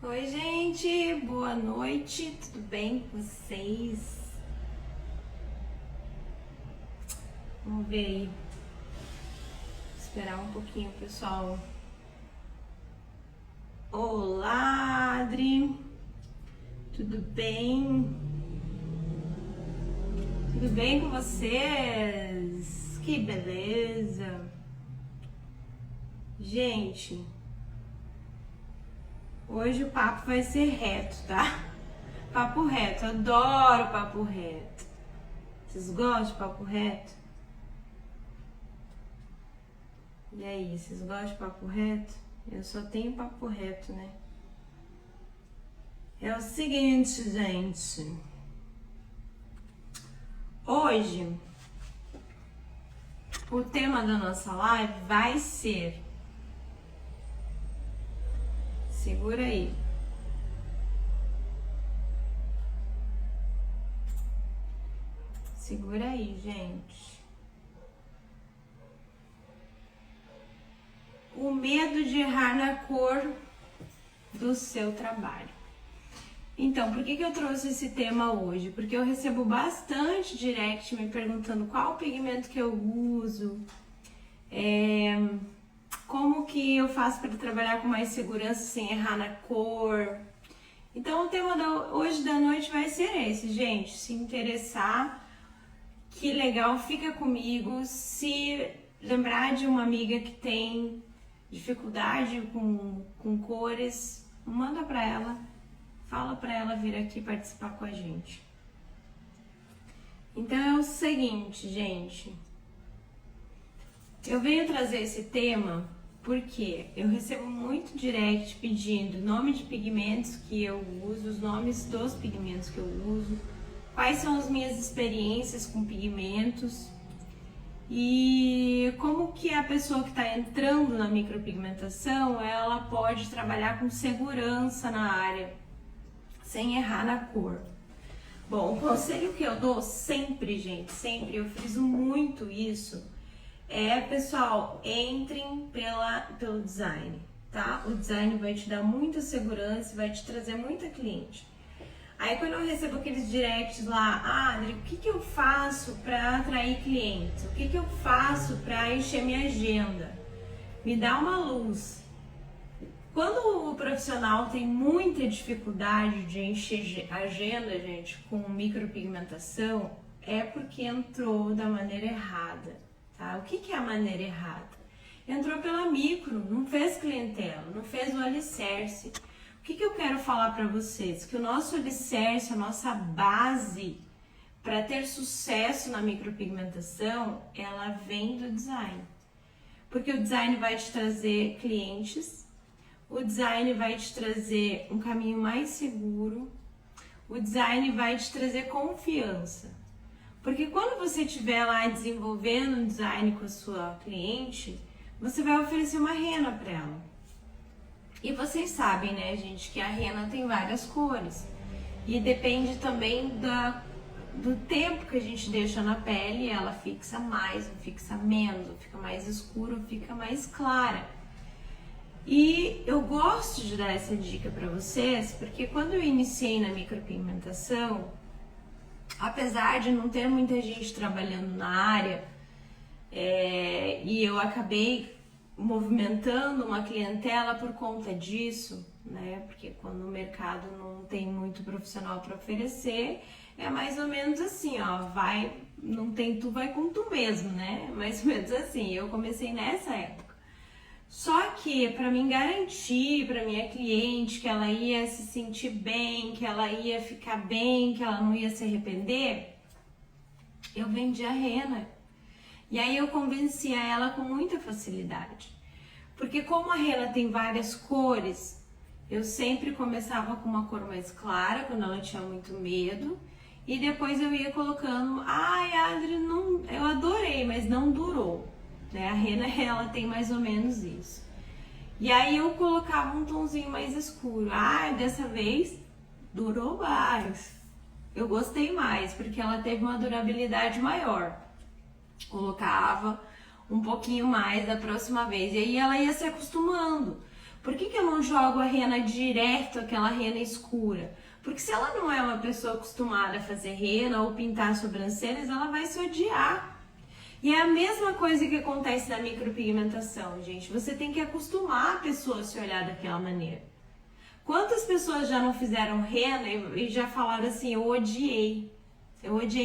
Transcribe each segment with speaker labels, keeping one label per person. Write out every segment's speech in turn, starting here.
Speaker 1: Oi, gente, boa noite, tudo bem com vocês? Vamos ver aí, esperar um pouquinho, pessoal. Olá, Adri, tudo bem? Tudo bem com vocês? Que beleza! Gente, hoje o papo vai ser reto, tá? Papo reto, adoro papo reto. Vocês gostam de papo reto? E aí, vocês gostam de papo reto? Eu só tenho papo reto, né? É o seguinte, gente. Hoje, o tema da nossa live vai ser... Segura aí. Segura aí, gente. O medo de errar na cor do seu trabalho. Então, por que eu trouxe esse tema hoje? Porque eu recebo bastante direct me perguntando qual pigmento que eu uso, como que eu faço para trabalhar com mais segurança sem errar na cor. Então, o tema hoje da noite vai ser esse, gente. Se interessar, que legal, fica comigo. Se lembrar de uma amiga que tem dificuldade com cores, manda para ela, fala para ela vir aqui participar com a gente. Então é o seguinte, gente, eu venho trazer esse tema porque eu recebo muito direct pedindo nome de pigmentos que eu uso, os nomes dos pigmentos que eu uso, quais são as minhas experiências com pigmentos e como que a pessoa que está entrando na micropigmentação, ela pode trabalhar com segurança na área, sem errar na cor. Bom, o conselho que eu dou sempre, gente, sempre, eu friso muito isso, pessoal, entrem pelo design, tá? O design vai te dar muita segurança, vai te trazer muita cliente. Aí quando eu recebo aqueles directs lá, Adri, o que eu faço para atrair clientes? O que eu faço para encher minha agenda? Me dá uma luz. Quando o profissional tem muita dificuldade de encher a agenda, gente, com micropigmentação, é porque entrou da maneira errada, tá? O que é a maneira errada? Entrou pela micro, não fez clientela, não fez o alicerce. O que eu quero falar para vocês? Que o nosso alicerce, a nossa base para ter sucesso na micropigmentação, ela vem do design. Porque o design vai te trazer clientes, o design vai te trazer um caminho mais seguro, o design vai te trazer confiança. Porque quando você estiver lá desenvolvendo um design com a sua cliente, você vai oferecer uma rena para ela. E vocês sabem, né, gente, que a rena tem várias cores. E depende também do tempo que a gente deixa na pele, ela fixa mais ou fixa menos, ou fica mais escura ou fica mais clara. E eu gosto de dar essa dica para vocês, porque quando eu iniciei na micropigmentação, apesar de não ter muita gente trabalhando na área, e eu acabei movimentando uma clientela por conta disso, né? Porque quando o mercado não tem muito profissional para oferecer, é mais ou menos assim, ó, não tem tu, vai com tu mesmo, né? Mais ou menos assim. Eu comecei nessa época. Só que para mim garantir para minha cliente que ela ia se sentir bem, que ela ia ficar bem, que ela não ia se arrepender, eu vendi a rena. E aí eu convencia ela com muita facilidade. Porque como a rena tem várias cores, eu sempre começava com uma cor mais clara, quando ela tinha muito medo. E depois eu ia colocando, Adri, não, eu adorei, mas não durou. Né? A rena, ela tem mais ou menos isso. E aí eu colocava um tomzinho mais escuro. Dessa vez durou mais. Eu gostei mais, porque ela teve uma durabilidade maior. Colocava um pouquinho mais da próxima vez. E aí ela ia se acostumando. Por que eu não jogo a rena direto, aquela rena escura? Porque se ela não é uma pessoa acostumada a fazer rena ou pintar sobrancelhas, ela vai se odiar. E é a mesma coisa que acontece na micropigmentação, gente. Você tem que acostumar a pessoa a se olhar daquela maneira. Quantas pessoas já não fizeram rena e já falaram assim, eu odiei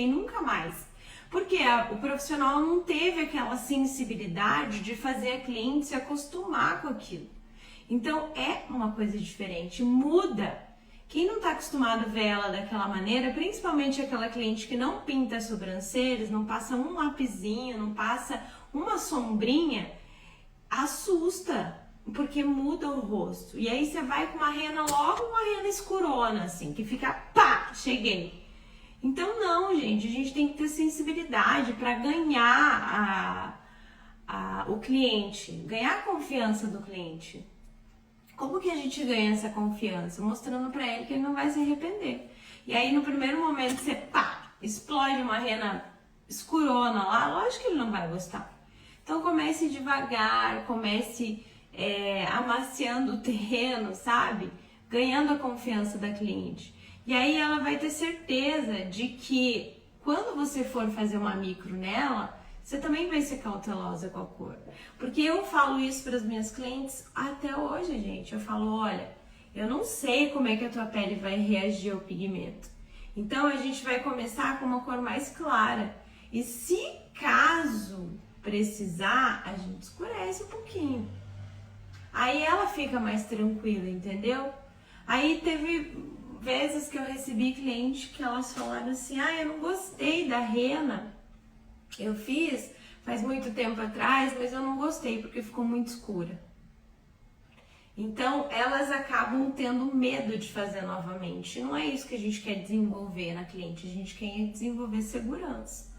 Speaker 1: nunca mais. Porque o profissional não teve aquela sensibilidade de fazer a cliente se acostumar com aquilo. Então é uma coisa diferente, muda. Quem não está acostumado a ver ela daquela maneira, principalmente aquela cliente que não pinta as sobrancelhas, não passa um lapisinho, não passa uma sombrinha, assusta, porque muda o rosto. E aí você vai com uma rena, logo uma rena escurona, assim, que fica pá, cheguei. Então não, gente, a gente tem que ter sensibilidade para ganhar o cliente, ganhar a confiança do cliente. Como que a gente ganha essa confiança? Mostrando pra ele que ele não vai se arrepender. E aí no primeiro momento você explode uma rena escurona lá, lógico que ele não vai gostar. Então comece devagar, comece amaciando o terreno, sabe? Ganhando a confiança da cliente. E aí ela vai ter certeza de que quando você for fazer uma micro nela, você também vai ser cautelosa com a cor. Porque eu falo isso para as minhas clientes até hoje, gente. Eu falo, olha, eu não sei como é que a tua pele vai reagir ao pigmento. Então a gente vai começar com uma cor mais clara. E se caso precisar, a gente escurece um pouquinho. Aí ela fica mais tranquila, entendeu? Aí teve vezes que eu recebi cliente que elas falaram assim, eu não gostei da rena. Eu fiz faz muito tempo atrás, mas eu não gostei porque ficou muito escura. Então, elas acabam tendo medo de fazer novamente. Não é isso que a gente quer desenvolver na cliente, a gente quer desenvolver segurança.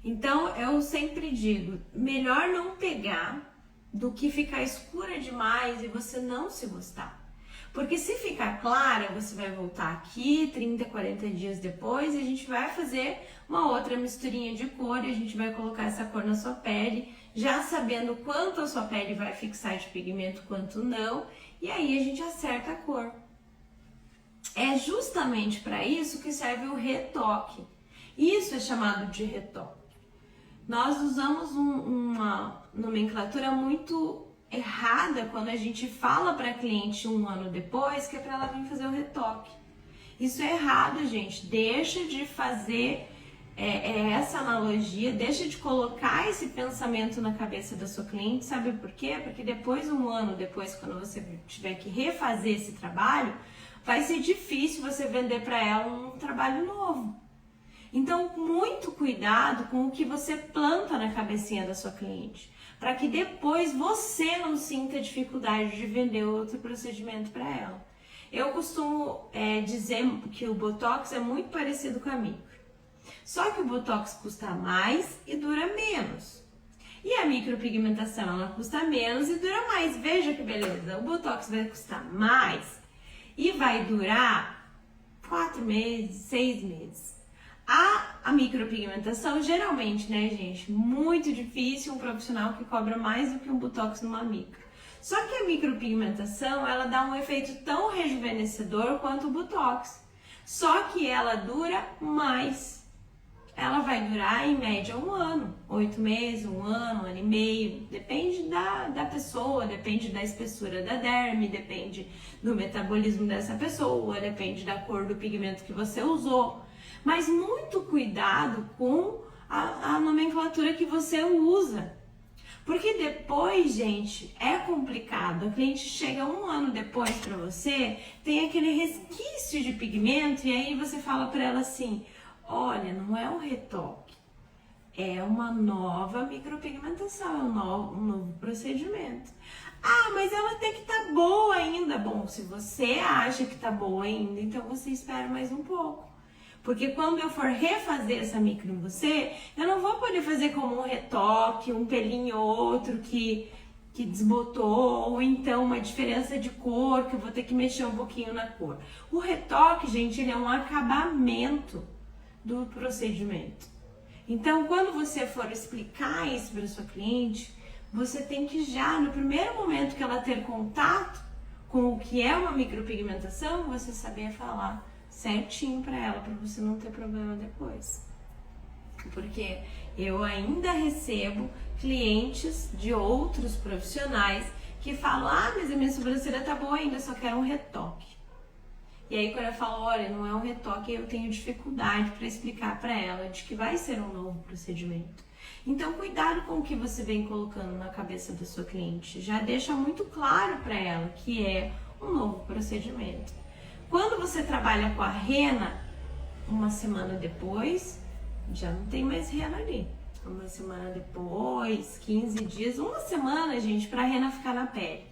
Speaker 1: Então, eu sempre digo, melhor não pegar do que ficar escura demais e você não se gostar. Porque se ficar clara, você vai voltar aqui 30, 40 dias depois e a gente vai fazer uma outra misturinha de cor e a gente vai colocar essa cor na sua pele, já sabendo quanto a sua pele vai fixar de pigmento, quanto não, e aí a gente acerta a cor. É justamente para isso que serve o retoque. Isso é chamado de retoque. Nós usamos uma nomenclatura muito errada quando a gente fala para a cliente um ano depois que é para ela vir fazer o retoque. Isso é errado, gente. Deixa de fazer essa analogia, deixa de colocar esse pensamento na cabeça da sua cliente. Sabe por quê? Porque depois, um ano depois, quando você tiver que refazer esse trabalho, vai ser difícil você vender para ela um trabalho novo. Então, muito cuidado com o que você planta na cabecinha da sua cliente, para que depois você não sinta dificuldade de vender outro procedimento para ela. Eu costumo dizer que o Botox é muito parecido com a micro, só que o Botox custa mais e dura menos. E a micropigmentação, ela custa menos e dura mais. Veja que beleza, o Botox vai custar mais e vai durar 4 meses, 6 meses. A micropigmentação, geralmente, né, gente, muito difícil um profissional que cobra mais do que um Botox numa micro. Só que a micropigmentação, ela dá um efeito tão rejuvenescedor quanto o Botox. Só que ela dura mais. Ela vai durar, em média, 1 ano. 8 meses, 1 ano, 1 ano e meio. Depende da pessoa, depende da espessura da derme, depende do metabolismo dessa pessoa, depende da cor do pigmento que você usou. Mas muito cuidado com a nomenclatura que você usa. Porque depois, gente, é complicado. A cliente chega 1 ano depois para você, tem aquele resquício de pigmento e aí você fala para ela assim, olha, não é um retoque, é uma nova micropigmentação, é um novo procedimento. Ah, mas ela tem que estar boa ainda. Bom, se você acha que está boa ainda, então você espera mais um pouco. Porque quando eu for refazer essa micro em você, eu não vou poder fazer como um retoque, um pelinho ou outro que desbotou, ou então uma diferença de cor, que eu vou ter que mexer um pouquinho na cor. O retoque, gente, ele é um acabamento do procedimento. Então, quando você for explicar isso para sua cliente, você tem que já, no primeiro momento que ela ter contato, com o que é uma micropigmentação, você saber falar certinho para ela, para você não ter problema depois. Porque eu ainda recebo clientes de outros profissionais que falam, mas a minha sobrancelha tá boa ainda, só quero um retoque. E aí quando eu falo, olha, não é um retoque, eu tenho dificuldade para explicar para ela de que vai ser um novo procedimento. Então cuidado com o que você vem colocando na cabeça da sua cliente. Já deixa muito claro para ela que é um novo procedimento. Quando você trabalha com a rena, uma semana depois, já não tem mais rena ali. Uma semana depois, 15 dias, uma semana, gente, para a rena ficar na pele.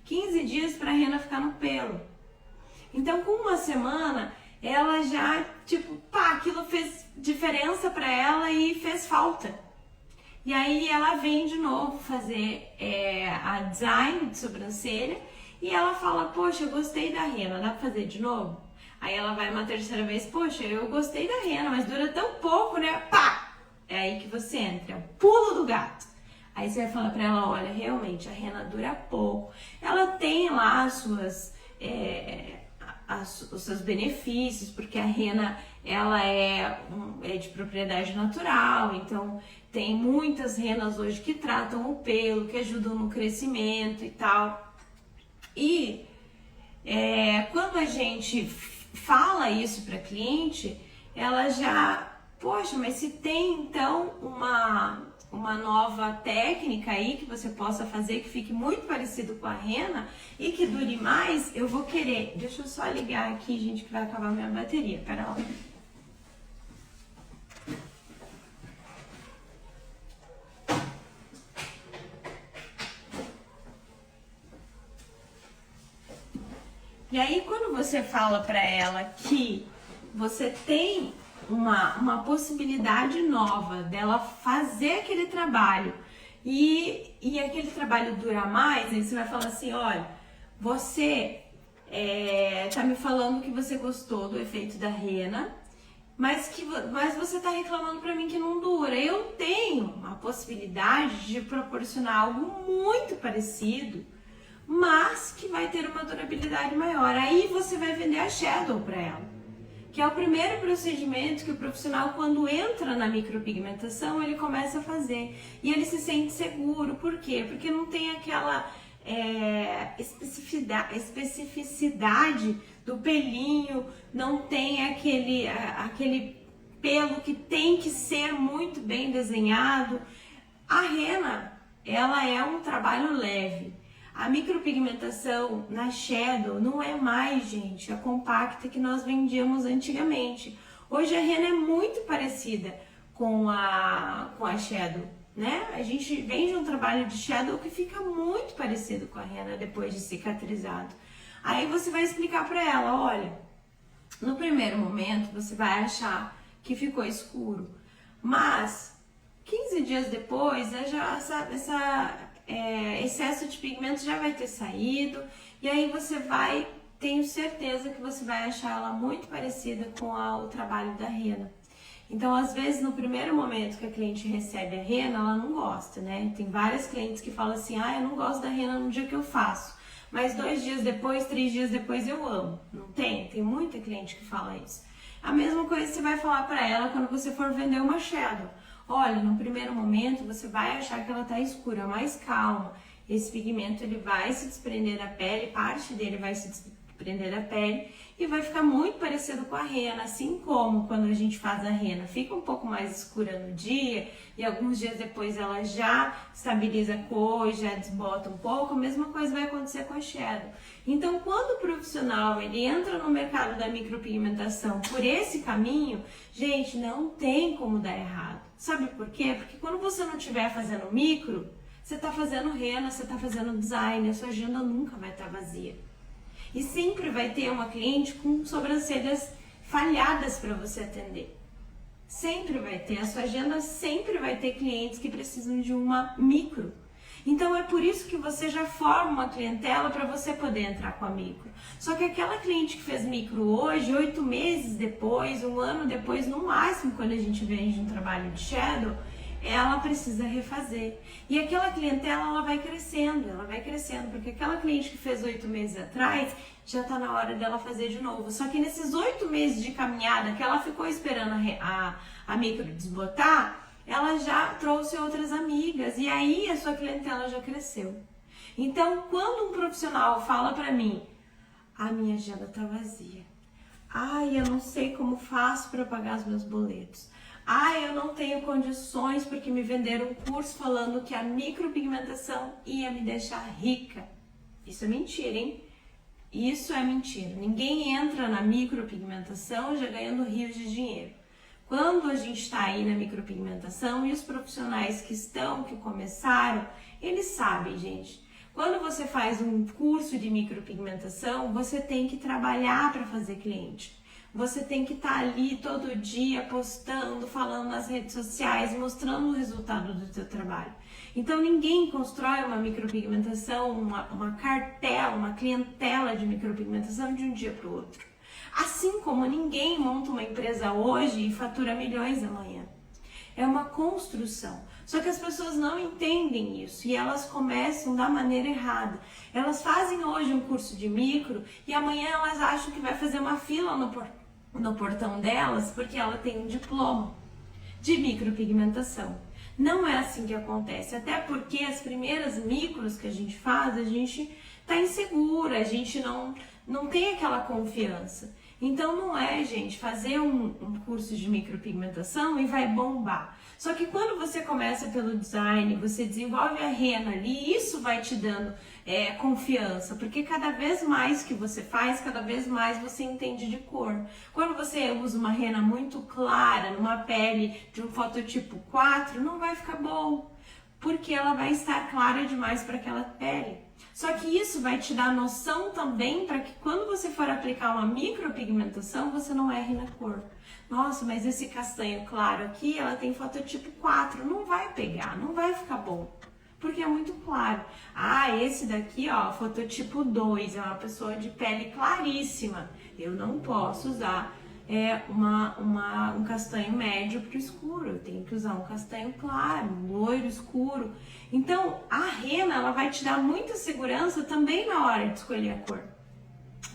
Speaker 1: 15 dias para a rena ficar no pelo. Então, com uma semana, ela já, aquilo fez diferença para ela e fez falta. E aí ela vem de novo fazer a design de sobrancelha e ela fala, poxa, eu gostei da rena, dá pra fazer de novo? Aí ela vai uma terceira vez, poxa, eu gostei da rena, mas dura tão pouco, né? Pá! É aí que você entra, é o pulo do gato. Aí você vai falar pra ela, olha, realmente a rena dura pouco. Ela tem lá os seus benefícios, porque a rena ela é de propriedade natural, então tem muitas renas hoje que tratam o pelo, que ajudam no crescimento e tal. E quando a gente fala isso para cliente, ela já, poxa, mas se tem então uma nova técnica aí que você possa fazer que fique muito parecido com a rena e que dure mais, eu vou querer. Deixa eu só ligar aqui, gente, que vai acabar minha bateria. Pera lá. E aí, quando você fala para ela que você tem uma possibilidade nova dela fazer aquele trabalho e aquele trabalho dura mais, aí você vai falar assim, olha, você tá me falando que você gostou do efeito da rena, mas você tá reclamando para mim que não dura. Eu tenho a possibilidade de proporcionar algo muito parecido, mas que vai ter uma durabilidade maior. Aí você vai vender a Shadow para ela, que é o primeiro procedimento que o profissional, quando entra na micropigmentação, ele começa a fazer. E ele se sente seguro. Por quê? Porque não tem aquela especificidade do pelinho, não tem aquele pelo que tem que ser muito bem desenhado. A rena, ela é um trabalho leve. A micropigmentação na Shadow não é mais, gente, a compacta que nós vendíamos antigamente. Hoje a rena é muito parecida com a Shadow, né? A gente vende um trabalho de Shadow que fica muito parecido com a rena depois de cicatrizado. Aí você vai explicar para ela, olha, no primeiro momento você vai achar que ficou escuro, mas 15 dias depois, excesso de pigmento já vai ter saído e aí você tenho certeza que você vai achar ela muito parecida com o trabalho da rena. Então, às vezes, no primeiro momento que a cliente recebe a rena, ela não gosta, né? Tem várias clientes que falam assim, eu não gosto da rena no dia que eu faço, mas 2 dias depois, 3 dias depois eu amo. Não tem? Tem muita cliente que fala isso. A mesma coisa você vai falar para ela quando você for vender uma Shadow. Olha, no primeiro momento você vai achar que ela tá escura, mas calma. Esse pigmento ele vai se desprender da pele, parte dele vai se desprender da pele e vai ficar muito parecido com a rena, assim como quando a gente faz a rena, fica um pouco mais escura no dia e alguns dias depois ela já estabiliza a cor, já desbota um pouco, a mesma coisa vai acontecer com a Shadow. Então, quando o profissional ele entra no mercado da micropigmentação por esse caminho, gente, não tem como dar errado. Sabe por quê? Porque quando você não estiver fazendo micro, você está fazendo rena, você está fazendo design, a sua agenda nunca vai estar vazia. E sempre vai ter uma cliente com sobrancelhas falhadas para você atender. Sempre vai ter, a sua agenda sempre vai ter clientes que precisam de uma micro. Então é por isso que você já forma uma clientela para você poder entrar com a micro. Só que aquela cliente que fez micro hoje, 8 meses depois, 1 ano depois, no máximo, quando a gente vende um trabalho de Shadow, ela precisa refazer. E aquela clientela, ela vai crescendo, porque aquela cliente que fez 8 meses atrás, já está na hora dela fazer de novo. Só que nesses 8 meses de caminhada que ela ficou esperando a micro desbotar, ela já trouxe outras amigas e aí a sua clientela já cresceu. Então, quando um profissional fala para mim, a minha agenda tá vazia, ai, eu não sei como faço para pagar os meus boletos, ai, eu não tenho condições porque me venderam um curso falando que a micropigmentação ia me deixar rica. Isso é mentira, hein? Isso é mentira. Ninguém entra na micropigmentação já ganhando rios de dinheiro. Quando a gente está aí na micropigmentação e os profissionais que começaram, eles sabem, gente. Quando você faz um curso de micropigmentação, você tem que trabalhar para fazer cliente. Você tem que estar ali todo dia postando, falando nas redes sociais, mostrando o resultado do seu trabalho. Então ninguém constrói uma micropigmentação, uma cartela, uma clientela de micropigmentação de um dia para o outro. Assim como ninguém monta uma empresa hoje e fatura milhões amanhã. É uma construção. Só que as pessoas não entendem isso e elas começam da maneira errada. Elas fazem hoje um curso de micro e amanhã elas acham que vai fazer uma fila no portão delas porque ela tem um diploma de micropigmentação. Não é assim que acontece, até porque as primeiras micros que a gente faz, a gente tá insegura, a gente não tem aquela confiança. Então não é, gente, fazer um curso de micropigmentação e vai bombar. Só que quando você começa pelo design, você desenvolve a rena ali, isso vai te dando confiança, porque cada vez mais que você faz, cada vez mais você entende de cor. Quando você usa uma rena muito clara, numa pele de um fototipo 4, não vai ficar bom, porque ela vai estar clara demais para aquela pele. Só que isso vai te dar noção também para que quando você for aplicar uma micropigmentação, você não erre na cor. Nossa, mas esse castanho claro aqui, ela tem fototipo 4, não vai pegar, não vai ficar bom, porque é muito claro. Ah, esse daqui, ó, fototipo 2, é uma pessoa de pele claríssima, eu não posso usar um castanho médio para o escuro, eu tenho que usar um castanho claro, um loiro escuro. Então, a rena, ela vai te dar muita segurança também na hora de escolher a cor.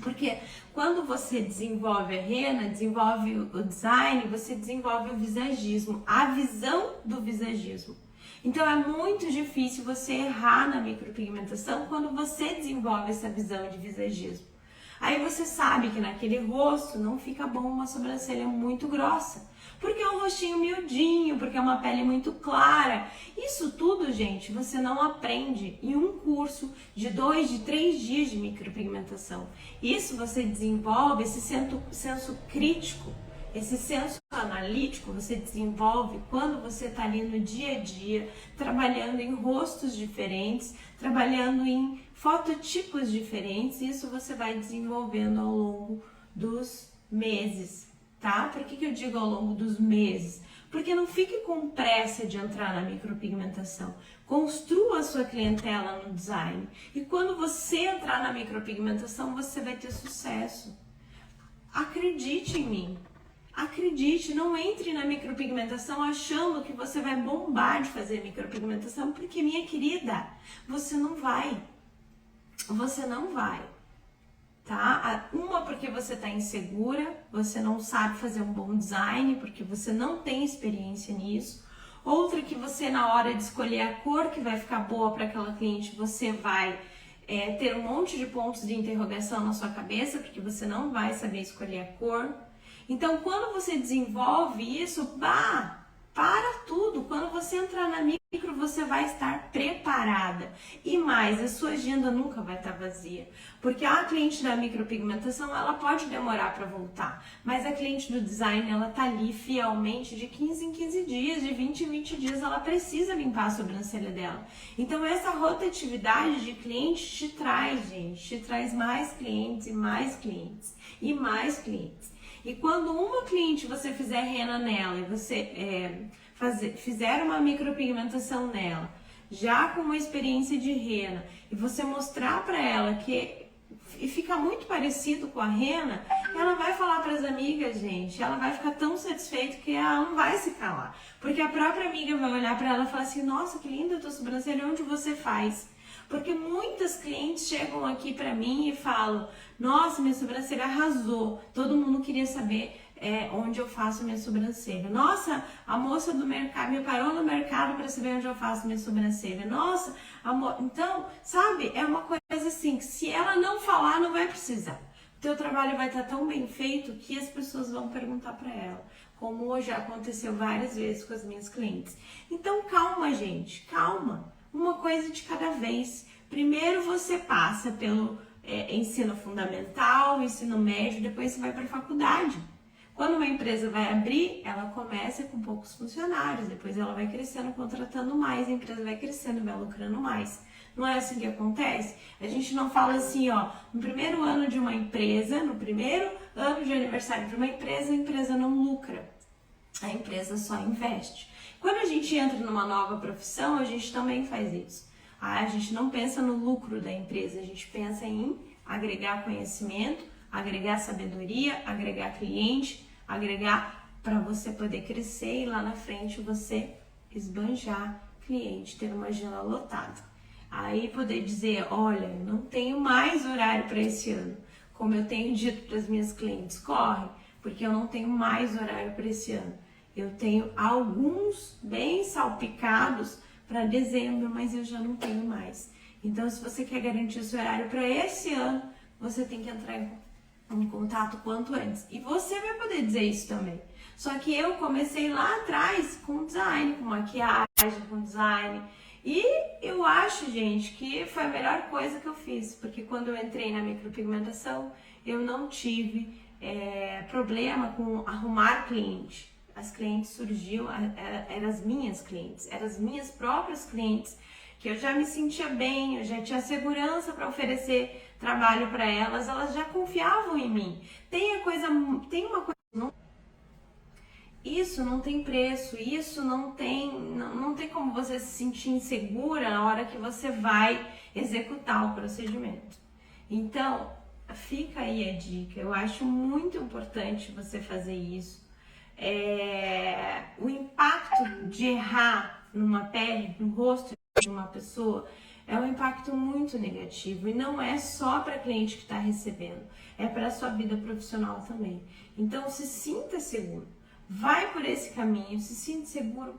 Speaker 1: Porque quando você desenvolve a rena, desenvolve o design, você desenvolve o visagismo, a visão do visagismo. Então é muito difícil você errar na micropigmentação quando você desenvolve essa visão de visagismo. Aí você sabe que naquele rosto não fica bom uma sobrancelha muito grossa, porque é um rostinho miudinho, porque é uma pele muito clara. Isso tudo, gente, você não aprende em um curso de 2, de 3 dias de micropigmentação. Isso você desenvolve, esse senso crítico, esse senso analítico, você desenvolve quando você está ali no dia a dia, trabalhando em rostos diferentes, trabalhando em fototipos diferentes. Isso você vai desenvolvendo ao longo dos meses, tá? Por que eu digo ao longo dos meses? Porque não fique com pressa de entrar na micropigmentação. Construa a sua clientela no design. E quando você entrar na micropigmentação, você vai ter sucesso. Acredite em mim. Acredite, não entre na micropigmentação achando que você vai bombar de fazer micropigmentação, porque, minha querida, você não vai. Você não vai, tá? Uma, porque você tá insegura, você não sabe fazer um bom design, porque você não tem experiência nisso. Outra, que você, na hora de escolher a cor que vai ficar boa para aquela cliente, você vai ter um monte de pontos de interrogação na sua cabeça, porque você não vai saber escolher a cor. Então, quando você desenvolve isso, para tudo. Quando você entrar na micro, você vai estar preparada. E mais, a sua agenda nunca vai estar vazia. Porque a cliente da micropigmentação, ela pode demorar para voltar. Mas a cliente do design, ela tá ali fielmente de 15 em 15 dias, de 20 em 20 dias, ela precisa limpar a sobrancelha dela. Então, essa rotatividade de clientes te traz, gente, te traz mais clientes e mais clientes e mais clientes. E quando uma cliente você fizer rena nela e você fizer uma micropigmentação nela, já com uma experiência de rena, e você mostrar para ela que e fica muito parecido com a rena, ela vai falar para as amigas, gente, ela vai ficar tão satisfeita que ela não vai se calar. Porque a própria amiga vai olhar para ela e falar assim, nossa, que linda a tua sobrancelha, onde você faz? Porque muitas clientes chegam aqui para mim e falam, nossa, minha sobrancelha arrasou, todo mundo queria saber onde eu faço minha sobrancelha. Nossa, a moça do mercado me parou no mercado para saber onde eu faço minha sobrancelha. Nossa, então, sabe, é uma coisa assim, que se ela não falar, não vai precisar. O teu trabalho vai estar tão bem feito que as pessoas vão perguntar para ela, como já aconteceu várias vezes com as minhas clientes. Então, calma, gente, calma. Uma coisa de cada vez. Primeiro você passa pelo ensino fundamental, ensino médio, depois você vai para a faculdade. Quando uma empresa vai abrir, ela começa com poucos funcionários, depois ela vai crescendo, contratando mais, a empresa vai crescendo, vai lucrando mais. Não é assim que acontece? A gente não fala assim, ó, no primeiro ano de uma empresa, no primeiro ano de aniversário de uma empresa, a empresa não lucra, a empresa só investe. Quando a gente entra numa nova profissão, a gente também faz isso. A gente não pensa no lucro da empresa, a gente pensa em agregar conhecimento, agregar sabedoria, agregar cliente, agregar para você poder crescer e lá na frente você esbanjar cliente, ter uma agenda lotada. Aí poder dizer, olha, não tenho mais horário para esse ano. Como eu tenho dito para as minhas clientes, corre, porque eu não tenho mais horário para esse ano. Eu tenho alguns bem salpicados para dezembro, mas eu já não tenho mais. Então, se você quer garantir o seu horário para esse ano, você tem que entrar em contato quanto antes. E você vai poder dizer isso também. Só que eu comecei lá atrás com design, com maquiagem, com design. E eu acho, gente, que foi a melhor coisa que eu fiz. Porque quando eu entrei na micropigmentação, eu não tive problema com arrumar cliente. As clientes surgiam, eram as minhas clientes, eram as minhas próprias clientes, que eu já me sentia bem, eu já tinha segurança para oferecer trabalho para elas, elas já confiavam em mim. Tem uma coisa, isso não tem preço, isso não tem como você se sentir insegura na hora que você vai executar o procedimento. Então, fica aí a dica, eu acho muito importante você fazer isso. O impacto de errar numa pele, no rosto de uma pessoa, é um impacto muito negativo e não é só para cliente que está recebendo, é para a sua vida profissional também. Então, se sinta seguro, vai por esse caminho, se sinta seguro,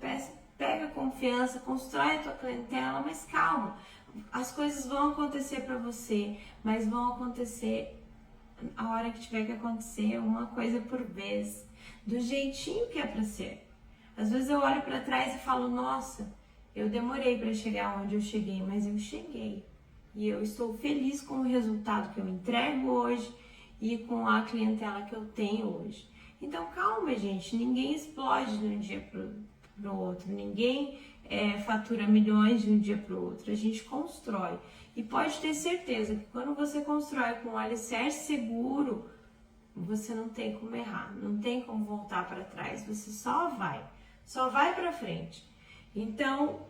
Speaker 1: pega confiança, constrói a tua clientela, mas calma, as coisas vão acontecer para você, mas vão acontecer a hora que tiver que acontecer, uma coisa por vez, do jeitinho que é para ser. Às vezes eu olho para trás e falo, nossa, eu demorei para chegar onde eu cheguei, mas eu cheguei. E eu estou feliz com o resultado que eu entrego hoje e com a clientela que eu tenho hoje. Então calma, gente, ninguém explode de um dia para o outro, ninguém fatura milhões de um dia para o outro, a gente constrói. E pode ter certeza que quando você constrói com um alicerce seguro, você não tem como errar, não tem como voltar para trás, você só vai para frente. Então,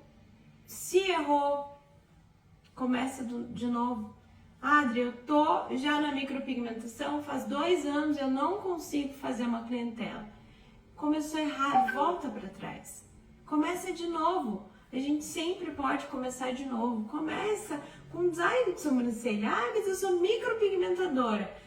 Speaker 1: se errou, começa de novo. Adri, eu tô já na micropigmentação, faz 2 anos, eu não consigo fazer uma clientela. Começou a errar, volta para trás. Começa de novo. A gente sempre pode começar de novo. Começa com design de sobrancelha. Ah, mas eu sou micropigmentadora.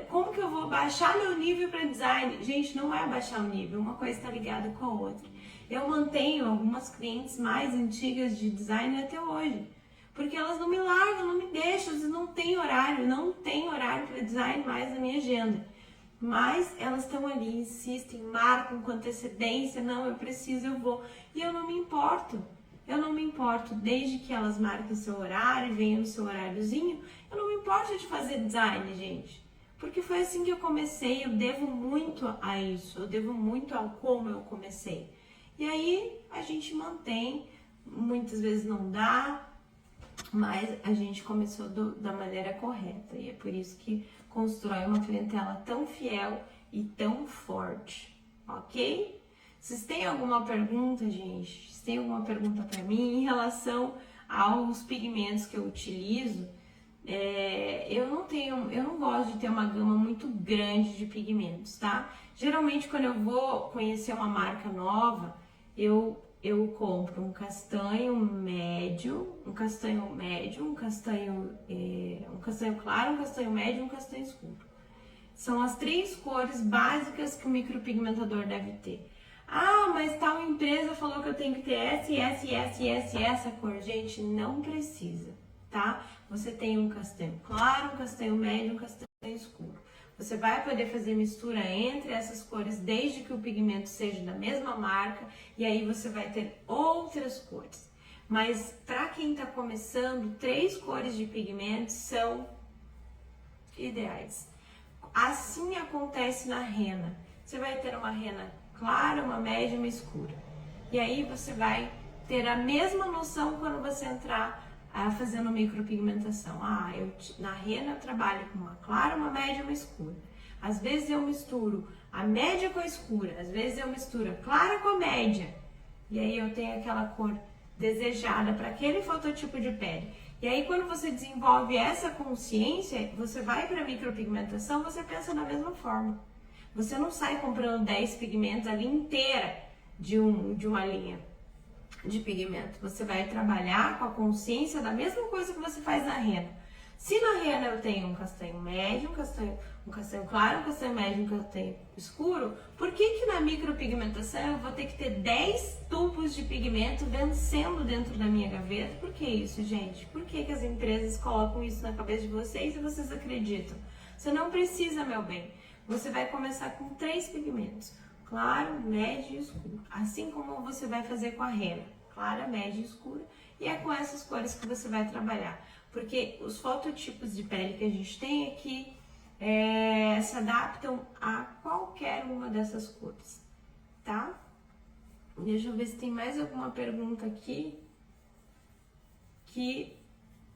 Speaker 1: Como que eu vou baixar meu nível para design? Gente, não é baixar o nível, uma coisa está ligada com a outra. Eu mantenho algumas clientes mais antigas de design até hoje, porque elas não me largam, não me deixam, não tem horário para design mais na minha agenda. Mas elas estão ali, insistem, marcam com antecedência, não, eu preciso, eu vou. E eu não me importo, desde que elas marquem seu horário, venham no seu horáriozinho, eu não me importo de fazer design, gente. Porque foi assim que eu comecei, eu devo muito a isso, eu devo muito ao como eu comecei. E aí a gente mantém, muitas vezes não dá, mas a gente começou da maneira correta. E é por isso que constrói uma clientela tão fiel e tão forte, ok? Vocês têm alguma pergunta, gente? Vocês têm alguma pergunta para mim em relação aos pigmentos que eu utilizo? Eu não gosto de ter uma gama muito grande de pigmentos, tá? Geralmente quando eu vou conhecer uma marca nova, eu compro um castanho médio, um castanho claro, um castanho médio e um castanho escuro. São as 3 cores básicas que o micropigmentador deve ter. Ah, mas tal empresa falou que eu tenho que ter essa cor. Gente, não precisa, tá? Você tem um castanho claro, um castanho médio e um castanho escuro. Você vai poder fazer mistura entre essas cores desde que o pigmento seja da mesma marca e aí você vai ter outras cores. Mas para quem está começando, 3 cores de pigmentos são ideais. Assim acontece na rena. Você vai ter uma rena clara, uma média e uma escura. E aí você vai ter a mesma noção quando você entrar fazendo micropigmentação. Na rena eu trabalho com uma clara, uma média e uma escura. Às vezes eu misturo a média com a escura, às vezes eu misturo a clara com a média. E aí eu tenho aquela cor desejada para aquele fototipo de pele. E aí quando você desenvolve essa consciência, você vai para a micropigmentação, você pensa da mesma forma. Você não sai comprando 10 pigmentos ali inteira de uma linha de pigmento. Você vai trabalhar com a consciência da mesma coisa que você faz na rena. Se na rena eu tenho um castanho médio, um castanho claro, um castanho médio, um castanho escuro, por que na micropigmentação eu vou ter que ter 10 tubos de pigmento vencendo dentro da minha gaveta? Por que isso, gente? Por que as empresas colocam isso na cabeça de vocês e vocês acreditam? Você não precisa, meu bem. Você vai começar com 3 pigmentos, claro, médio e escuro. Assim como você vai fazer com a rena, clara, média e escura. E é com essas cores que você vai trabalhar. Porque os fototipos de pele que a gente tem aqui se adaptam a qualquer uma dessas cores, tá? Deixa eu ver se tem mais alguma pergunta aqui que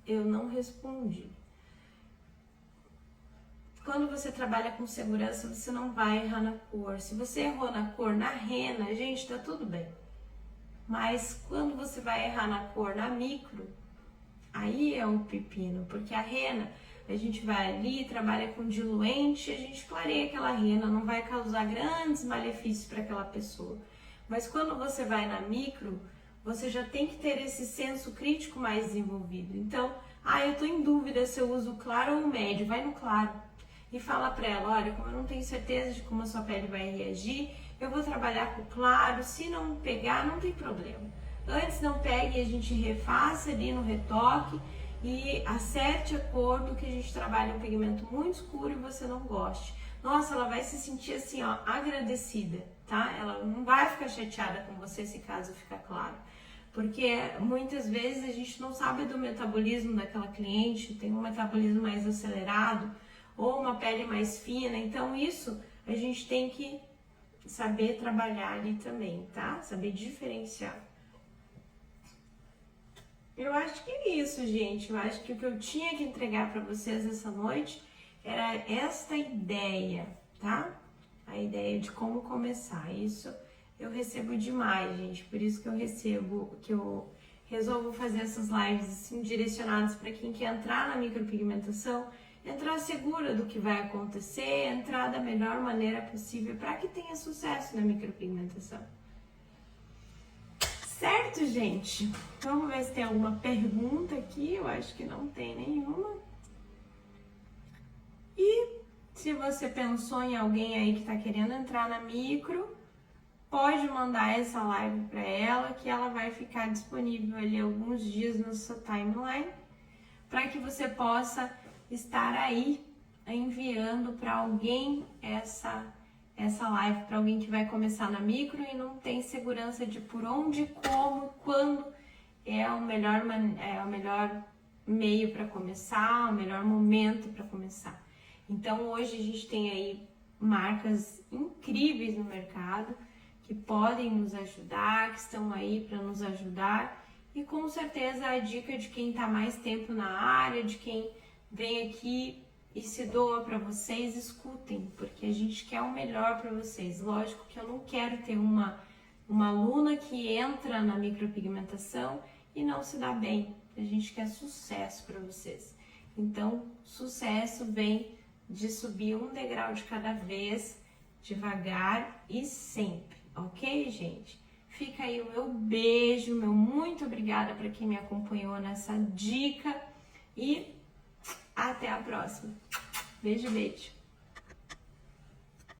Speaker 1: eu não respondi. Quando você trabalha com segurança, você não vai errar na cor. Se você errou na cor na rena, gente, tá tudo bem. Mas quando você vai errar na cor na micro, aí é um pepino, porque a rena, a gente vai ali, trabalha com diluente, a gente clareia aquela rena, não vai causar grandes malefícios para aquela pessoa. Mas quando você vai na micro, você já tem que ter esse senso crítico mais desenvolvido. Então, eu tô em dúvida se eu uso claro ou médio, vai no claro. E fala para ela, olha, como eu não tenho certeza de como a sua pele vai reagir, eu vou trabalhar com claro, se não pegar, não tem problema. Antes não pegue e a gente refaça ali no retoque e acerte a cor do que a gente trabalha um pigmento muito escuro e você não goste. Nossa, ela vai se sentir assim, ó, agradecida, tá? Ela não vai ficar chateada com você se caso ficar claro. Porque muitas vezes a gente não sabe do metabolismo daquela cliente, tem um metabolismo mais acelerado ou uma pele mais fina, então isso a gente tem que saber trabalhar ali também, tá? Saber diferenciar. Eu acho que é isso, gente. Eu acho que o que eu tinha que entregar para vocês essa noite era esta ideia, tá? A ideia de como começar. Isso eu recebo demais, gente. Por isso que eu resolvo fazer essas lives assim, direcionadas para quem quer entrar na micropigmentação, entrar segura do que vai acontecer, entrar da melhor maneira possível para que tenha sucesso na micropigmentação. Certo, gente? Vamos ver se tem alguma pergunta aqui. Eu acho que não tem nenhuma. E se você pensou em alguém aí que está querendo entrar na micro, pode mandar essa live para ela, que ela vai ficar disponível ali alguns dias no seu timeline, para que você possa estar aí enviando para alguém essa live, para alguém que vai começar na micro e não tem segurança de por onde, como, quando é o melhor meio para começar, o melhor momento para começar. Então hoje a gente tem aí marcas incríveis no mercado que podem nos ajudar, que estão aí para nos ajudar, e com certeza a dica de quem está mais tempo na área, de quem vem aqui e se doa para vocês, escutem, porque a gente quer o melhor para vocês. Lógico que eu não quero ter uma aluna que entra na micropigmentação e não se dá bem. A gente quer sucesso para vocês. Então, sucesso vem de subir um degrau de cada vez, devagar e sempre, ok, gente? Fica aí o meu beijo, meu muito obrigada para quem me acompanhou nessa dica e até a próxima. Beijo, beijo.